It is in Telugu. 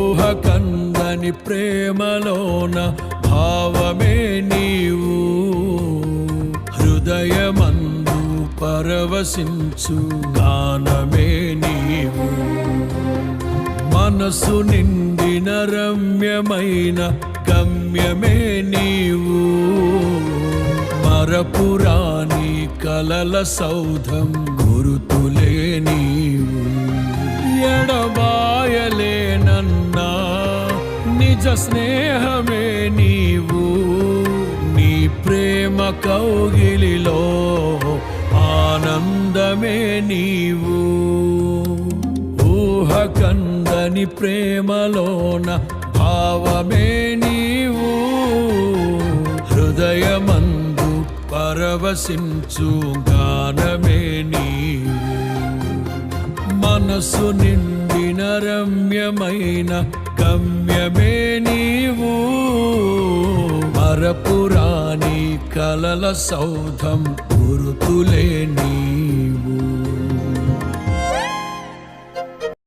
ఊహకందని ప్రేమలోన భావమే నీవు, హృదయమందు పరవశించు గానమే నీవు. మనసు నిండిన రమ్యమైన గమ్యమే నీవు, మరపురాని కలల సౌధం గురుతులే నీవు. ఎడబాయలేనన్నా నిజ స్నేహమే నీవు, నీ ప్రేమ కౌగిలిలో ఆనందమే నీవు. ఊహకందని ప్రేమలోన భావమే నీవు, హృదయమందు పరవశించు గానమే నీవు. మనసు నిండిన రమ్యమైన గమ్యమే నీవు, మరపురాని కలల సౌధం గురుతులే నీవు.